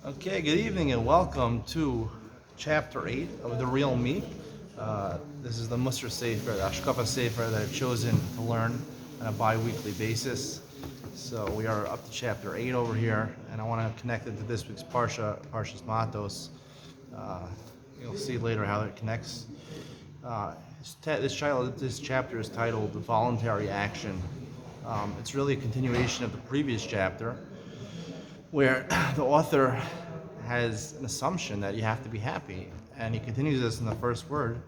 Okay, good evening and welcome to Chapter 8 of The Real Me. This is the Musar Sefer, the Ashkafa Sefer that I've chosen to learn on a bi-weekly basis. So we are up to Chapter 8 over here, and I want to connect it to this week's Parsha, Parsha's Matos. Uh, you'll see later how it connects. This chapter is titled Voluntary Action. It's really a continuation of the previous chapter, where the author has an assumption that you have to be happy, and he continues this in the first word.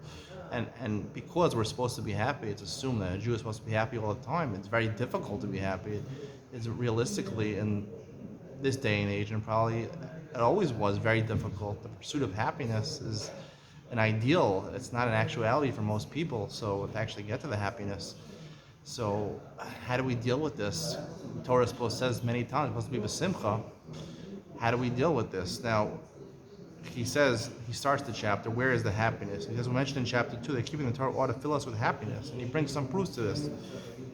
And because we're supposed to be happy, it's assumed that a Jew is supposed to be happy all the time. It's very difficult to be happy. It's realistically in this day and age, and probably it always was very difficult. The pursuit of happiness is an ideal. It's not an actuality for most people. So to actually get to the happiness, so how do we deal with this? The Torah says many times, it's supposed to be b'simcha. How do we deal with this? Now, he starts the chapter, where is the happiness? Because we mentioned in chapter 2 that keeping the Torah ought to fill us with happiness. And he brings some proofs to this.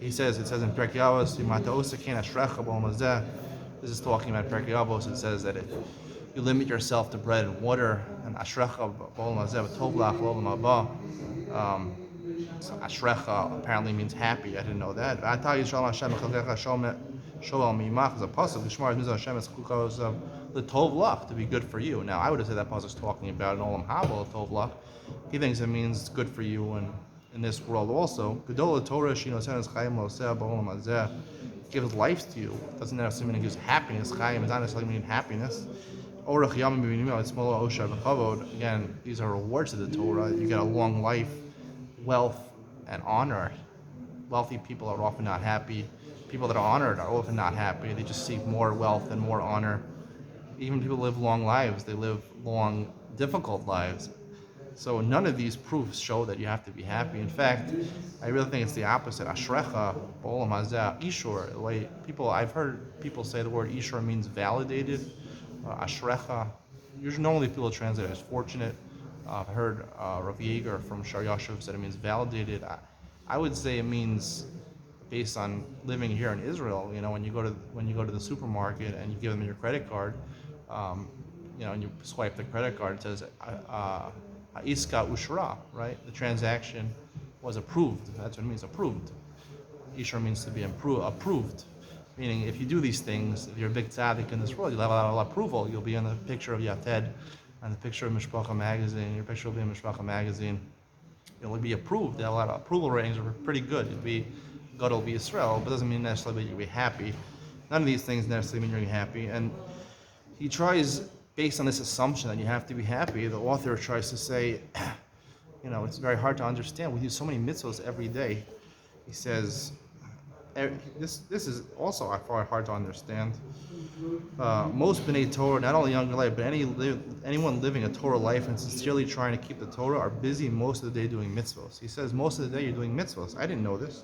It says in Pirkei Avos, Matos ashrecha b'olam hazeh. This is talking about Pirkei Avos. It says that if you limit yourself to bread and water, and ashrecha b'olam hazeh, v'tov lach l'olam haba. So ashrecha apparently means happy. I didn't know that. There's a pasuk, the tov lach, to be good for you. Now I would have said that pasuk is talking about an olam haba, tov lach. He thinks it means good for you and in this world also. Gedol Torah shinosenes chayim loseh b'olam hazeh, gives life to you. It doesn't necessarily mean it gives happiness. Chayim does not necessarily mean happiness. Orach yamim b'minimah etzmolo osher v'chavod. Again, these are rewards of the Torah. You get a long life, wealth, and honor. Wealthy people are often not happy. People that are honored are often not happy. They just seek more wealth and more honor. Even people live long lives. They live long, difficult lives. So none of these proofs show that you have to be happy. In fact, I really think it's the opposite. Ashrecha, b'olam hazeh, ishur. The way I've heard people say the word ishur means validated. Ashrecha, usually normally people translate it as fortunate. I've heard Rav Yeager from Shar Yashuv said it means validated. I would say it means based on living here in Israel. You know, when you go to the supermarket and you give them your credit card, and you swipe the credit card, it says Iska Ushra, right? The transaction was approved. That's what it means, approved. Ishur means to be approved. Meaning, if you do these things, if you're a big tzaddik in this world, you'll have a lot of approval. You'll be on the picture of Yated, on the picture of Mishpacha magazine. Your picture will be in Mishpacha magazine. You'll be approved. A lot of approval ratings are pretty good. You'll be Gadol B'Yisrael, but it doesn't mean necessarily that you'll be happy. None of these things necessarily mean you're happy. And he tries, based on this assumption that you have to be happy, the author tries to say, it's very hard to understand. We do so many mitzvahs every day. He says, this is also hard to understand. Most B'nai Torah, not only younger life, but anyone living a Torah life and sincerely trying to keep the Torah are busy most of the day doing mitzvahs. He says most of the day you're doing mitzvahs. I didn't know this.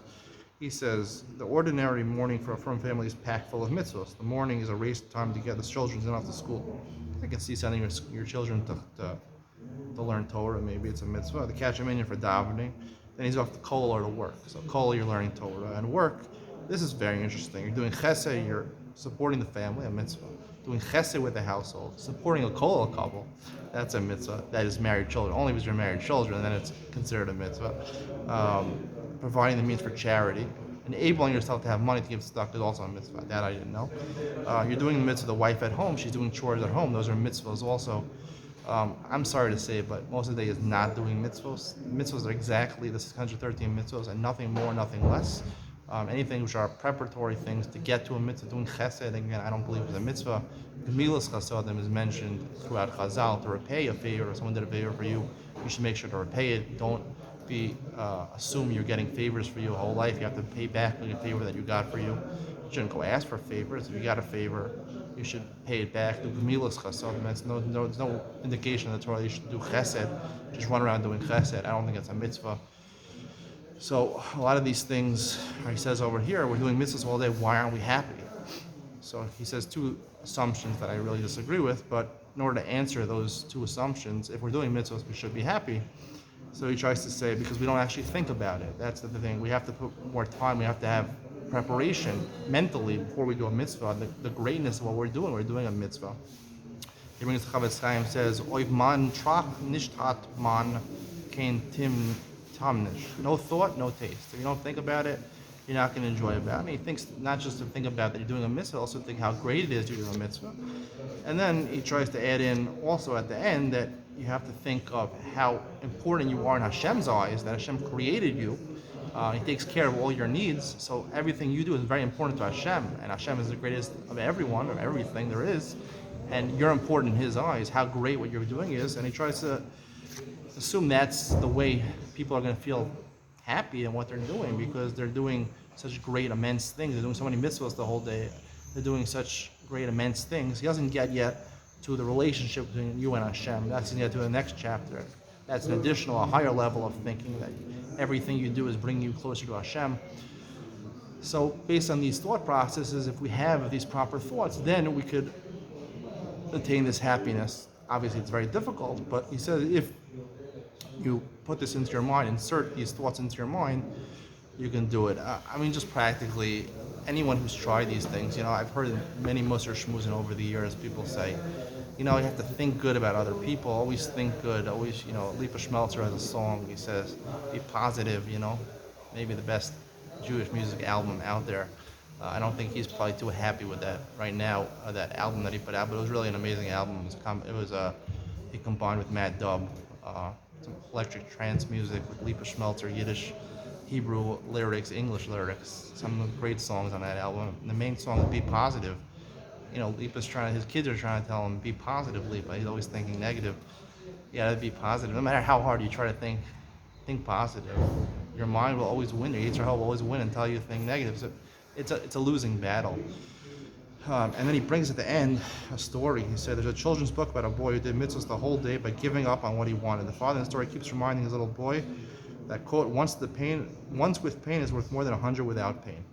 He says the ordinary morning for a firm family is packed full of mitzvahs. The morning is a race time to get the children off to school. I can see sending your children to learn Torah. Maybe it's a mitzvah. To catch a minyan for davening. Then he's off to kol or to work. So kol, you're learning Torah, and work. This is very interesting. You're doing chesed, you're supporting the family, a mitzvah. Doing chesed with the household, supporting a kol couple, that's a mitzvah. That is married children. Only because you're married children, then it's considered a mitzvah. Providing the means for charity, enabling yourself to have money to give tzedakah is also a mitzvah. That I didn't know. You're doing the mitzvah of the wife at home. She's doing chores at home. Those are mitzvahs also. I'm sorry to say, but most of the day is not doing mitzvahs. Mitzvahs are exactly the 613 mitzvahs and nothing more, nothing less. Anything which are preparatory things to get to a mitzvah. Doing chesed, again, I don't believe is a mitzvah. Gemilas chasadim is mentioned throughout Chazal. To repay a favor, or someone did a favor for you, you should make sure to repay it. Don't assume you're getting favors for your whole life. You have to pay back a favor that you got for you. You shouldn't go ask for favors. If you got a favor, you should pay it back. Do gemilas chasadim. There's no indication in the Torah you should do chesed. Just run around doing chesed. I don't think it's a mitzvah. So a lot of these things, he says over here, we're doing mitzvahs all day. Why aren't we happy? So he says two assumptions that I really disagree with. But in order to answer those two assumptions, if we're doing mitzvahs, we should be happy. So he tries to say, because we don't actually think about it. That's the thing. We have to put more time. We have to have preparation mentally before we do a mitzvah. The greatness of what we're doing a mitzvah. He brings the Chavetz Chaim, says, Oiv man trach nicht hat man kein tim tamnish. No thought, no taste. If you don't think about it, you're not going to enjoy about it. And he thinks not just to think about that you're doing a mitzvah, also think how great it is you're doing a mitzvah. And then he tries to add in also at the end that you have to think of how important you are in Hashem's eyes, that Hashem created you. He takes care of all your needs, so everything you do is very important to Hashem, and Hashem is the greatest of everyone, of everything there is, and you're important in His eyes, how great what you're doing is, and he tries to assume that's the way people are going to feel happy in what they're doing, because they're doing such great, immense things. They're doing so many mitzvahs the whole day. They're doing such great, immense things. He doesn't get yet to the relationship between you and Hashem. That's going to get to the next chapter. That's an additional, a higher level of thinking, that everything you do is bringing you closer to Hashem. So based on these thought processes, if we have these proper thoughts, then we could attain this happiness. Obviously, it's very difficult, but he says if you put this into your mind, insert these thoughts into your mind, you can do it. I mean, just practically, anyone who's tried these things, I've heard many Musar Shmuzin over the years, people say, you have to think good about other people, always think good, always, Lipa Schmelzer has a song, he says, be positive, maybe the best Jewish music album out there. I don't think he's probably too happy with that right now, that album that he put out, but it was really an amazing album. He combined with Mad Dub, some electric trance music with Lipa Schmelzer, Yiddish, Hebrew lyrics, English lyrics, some of the great songs on that album. And the main song is Be Positive. Lipa's his kids are trying to tell him, be positive, Lipa. He's always thinking negative. You gotta be positive. No matter how hard you try to think positive. Your mind will always win. Your Yetzer Hara will always win until you think negative. So it's a losing battle. And then he brings at the end a story. He said there's a children's book about a boy who did mitzvahs the whole day by giving up on what he wanted. The father in the story keeps reminding his little boy that, quote, once with pain is worth more than 100 without pain.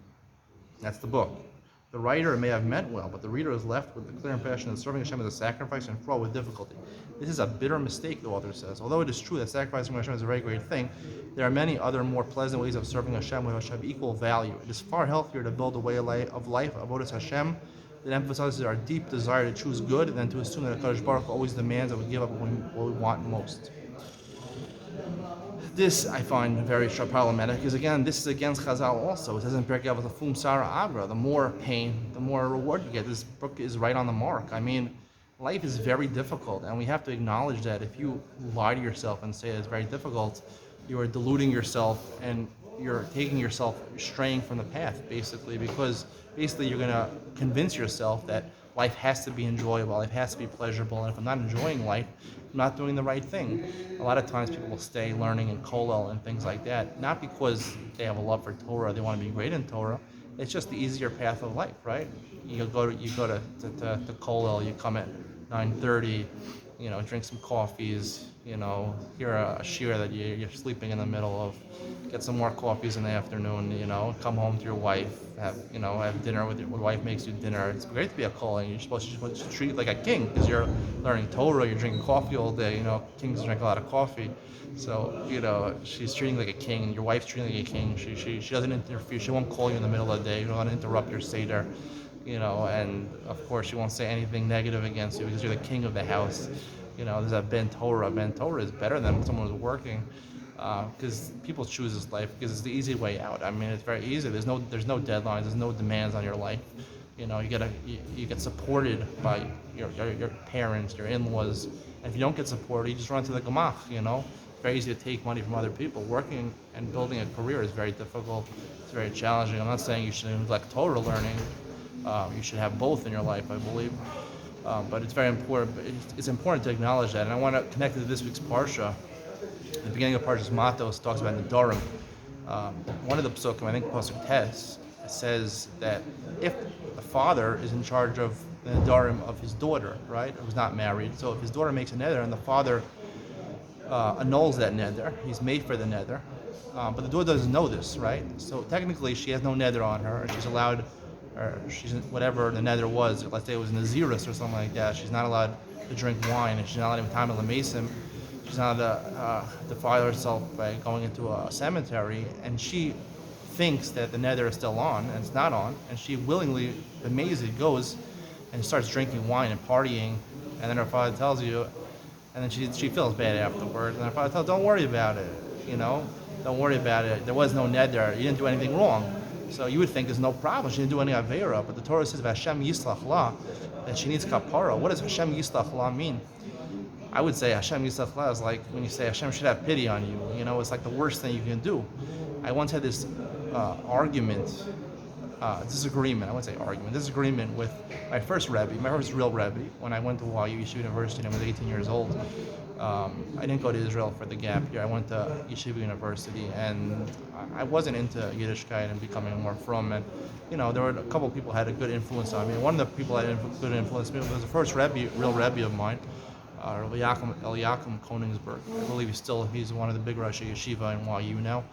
That's the book. The writer may have meant well, but the reader is left with the clear impression that serving Hashem is a sacrifice and fraught with difficulty. This is a bitter mistake, the author says. Although it is true that sacrificing Hashem is a very great thing, there are many other more pleasant ways of serving Hashem which have equal value. It is far healthier to build a way of life, avodas Hashem, that emphasizes our deep desire to choose good than to assume that HaKadosh Baruch Hu always demands that we give up what we want most. This I find very problematic because, again, this is against Chazal also. It says in Pirkei Avos, Fum Sara Agra, the more pain, the more reward you get. This book is right on the mark. I mean, life is very difficult, and we have to acknowledge that. If you lie to yourself and say it's very difficult, you are deluding yourself and you're taking yourself straying from the path, basically, because basically you're going to convince yourself that life has to be enjoyable, life has to be pleasurable, and if I'm not enjoying life, I'm not doing the right thing. A lot of times people will stay learning in kollel and things like that, not because they have a love for Torah, they want to be great in Torah. It's just the easier path of life, right? You go to kollel, you come at 9:30, drink some coffees, hear a shir that you're sleeping in the middle of, get some more coffees in the afternoon, come home to your wife, have dinner with your wife, makes you dinner. It's great to be a kohen. You're supposed to treat like a king because you're learning Torah, you're drinking coffee all day. Kings drink a lot of coffee. So, she's treating like a king, and your wife's treating like a king. She doesn't interfere. She won't call you in the middle of the day. You don't want to interrupt your seder. And of course she won't say anything negative against you because you're the king of the house. There's a Ben Torah. Ben Torah is better than someone who's working. Because people choose this life because it's the easy way out. I mean, it's very easy. There's no deadlines. There's no demands on your life. You get supported by your parents, your in-laws. And if you don't get supported, you just run to the gemach. It's very easy to take money from other people. Working and building a career is very difficult. It's very challenging. I'm not saying you should neglect Torah learning. You should have both in your life, I believe. But it's very important. It's important to acknowledge that. And I want to connect it to this week's Parsha. The beginning of Parsha's Matos talks about Nedarim. One of the psukim, I think Pasuk Tes, says that if the father is in charge of the Nedarim of his daughter, right, who's not married, so if his daughter makes a neder and the father annuls that neder, he's made for the neder, but the daughter doesn't know this, right? So technically she has no neder on her, and she's allowed, or she's whatever the neder was, let's say it was Naziris or something like that, she's not allowed to drink wine, and she's not allowed to time the mason. She's not allowed to defile herself by going into a cemetery, and she thinks that the neder is still on, and it's not on, and she willingly, amazingly goes and starts drinking wine and partying And then her father tells you, and then she feels bad afterwards. And her father tells, don't worry about it, don't worry about it. There was no neder. You didn't do anything wrong. So you would think there's no problem. She didn't do any avera. But the Torah says about Hashem Yislach La, that she needs kapara. What does Hashem Yislach La mean? I would say Hashem Yislach La is like when you say Hashem should have pity on you. It's like the worst thing you can do. I once had this disagreement with my first Rebbe, my first real Rebbe, when I went to Hawaii Yeshiva University and I was 18 years old. I didn't go to Israel for the gap year. I went to Yeshiva University, and I wasn't into Yiddishkeit and becoming more from. And there were a couple of people who had a good influence on me. And one of the people that had a good influence on me was the first real Rebbe of mine, Eliakim Koningsberg. I believe he's one of the big Rosh Yeshiva in YU now.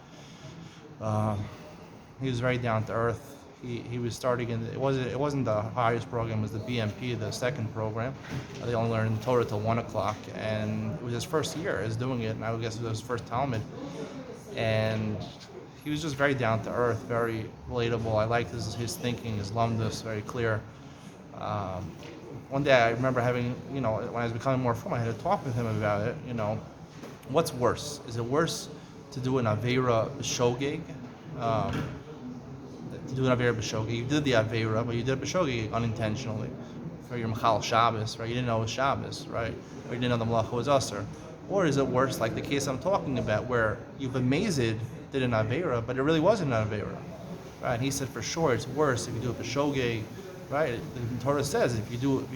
He was very down to earth. He was starting it wasn't the highest program, it was the BMP, the second program. They only learned Torah till 1 o'clock, and it was his first year as doing it, and I would guess it was his first Talmud. And he was just very down to earth, very relatable. I liked his thinking, his lumdus, very clear. One day I remember having, when I was becoming more formal, I had to talk with him about it. What's worse? Is it worse to do an Aveira B'Shogeg? To do an Aveira B'Shogeg. You did the Aveira, but you did B'Shogeg unintentionally for your Mechal Shabbos, right? You didn't know it was Shabbos, right? Or you didn't know the Malacha was Asr. Or is it worse, like the case I'm talking about, where you've amazed did an Aveira, but it really wasn't an Aveira, right? And he said for sure it's worse if you do it B'Shogeg, right? The Torah says if you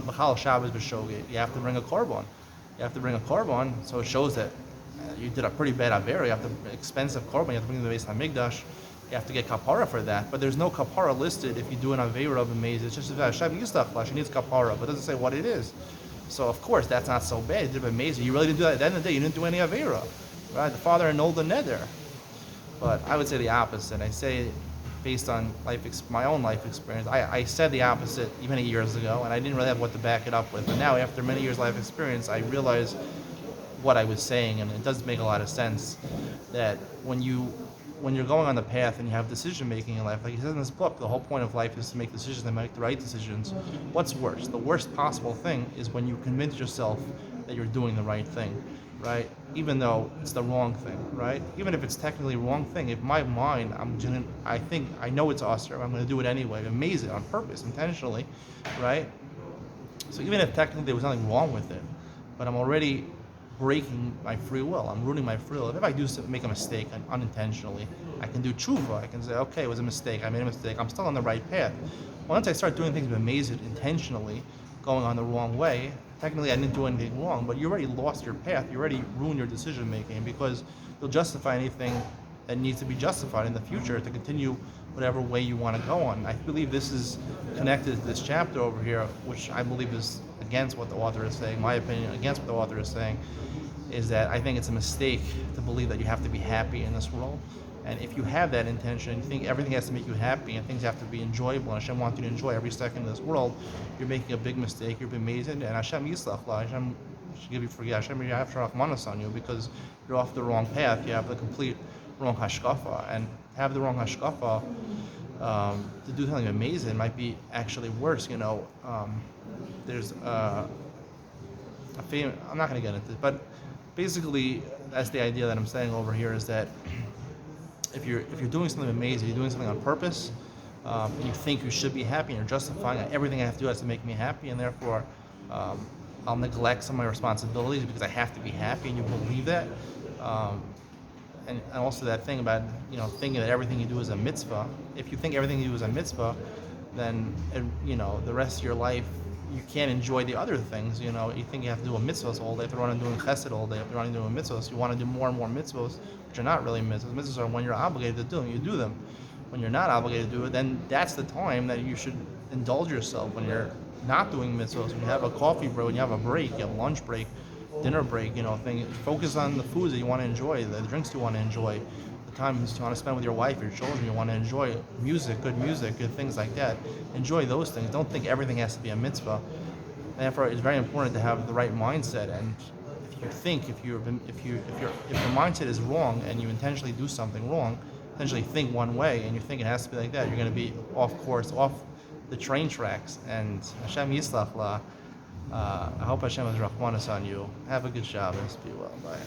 Mechal Shabbos B'Shogeg, you have to bring a korban. So it shows that you did a pretty bad Aveira. You have to expensive korban. You have to bring the Beis Hamikdash. You have to get kapara for that, but there's no kapara listed if you do an Aveira of Amazed. It's just about Hashem Yislach, she needs kapara, but it doesn't say what it is. So of course that's not so bad. You did Amazed. You really didn't do that. At the end of the day, you didn't do any Aveira, right? The father annulled the neder. But I would say the opposite. I say, based on my own life experience, I said the opposite many years ago, and I didn't really have what to back it up with. But now, after many years' life experience, I realize what I was saying, and it does make a lot of sense that when you're going on the path and you have decision making in life, like he says in this book, the whole point of life is to make decisions and make the right decisions. What's worse? The worst possible thing is when you convince yourself that you're doing the right thing, right? Even though it's the wrong thing, right? Even if it's technically the wrong thing, if my mind, I know it's Asr, I'm going to do it anyway, amaze it on purpose, intentionally, right? So even if technically there was nothing wrong with it, but I'm already breaking my free will. I'm ruining my free will. If I do make a mistake unintentionally, I can do tshuva. I can say, okay, it was a mistake. I made a mistake. I'm still on the right path. Once I start doing things with amazing intentionally, going on the wrong way, technically I didn't do anything wrong, but you already lost your path. You already ruined your decision making because you'll justify anything that needs to be justified in the future to continue whatever way you want to go on. I believe this is connected to this chapter over here, which I believe is against what the author is saying. My opinion against what the author is saying is that I think it's a mistake to believe that you have to be happy in this world. And if you have that intention, you think everything has to make you happy and things have to be enjoyable, and Hashem wants you to enjoy every second of this world, you're making a big mistake. You're amazing, and Hashem Yislach La, Hashem should give you forgiveness. Hashem, you have Sharach Manos on you because you're off the wrong path. You have the complete wrong hashkafa, and have the wrong hashkafa to do something amazing might be actually worse. There's a famous, I'm not going to get into it, but basically that's the idea that I'm saying over here is that if you're doing something amazing, you're doing something on purpose, and you think you should be happy, and you're justifying it, everything I have to do has to make me happy, and therefore I'll neglect some of my responsibilities because I have to be happy, and you believe that. And also that thing about thinking that everything you do is a mitzvah. If you think everything you do is a mitzvah, then the rest of your life you can't enjoy the other things. You think you have to do a mitzvahs all day. If you're running doing chesed all day, if you're running doing mitzvahs, you want to do more and more mitzvahs, which are not really mitzvahs. Mitzvahs are when you're obligated to do them. You do them. When you're not obligated to do it, then that's the time that you should indulge yourself. When you're not doing mitzvahs, when you have a coffee break, when you have a break, you have a lunch break, dinner break, focus on the foods that you want to enjoy, the drinks you want to enjoy, the times you want to spend with your wife, your children, you want to enjoy music, good things like that. Enjoy those things. Don't think everything has to be a mitzvah. Therefore, it's very important to have the right mindset. And if your mindset is wrong and you intentionally do something wrong, intentionally think one way, and you think it has to be like that, you're going to be off course, off the train tracks. And Hashem Yislach La, I hope Hashem has Rahmanas on you. Have a good Shabbos. Be well. Bye.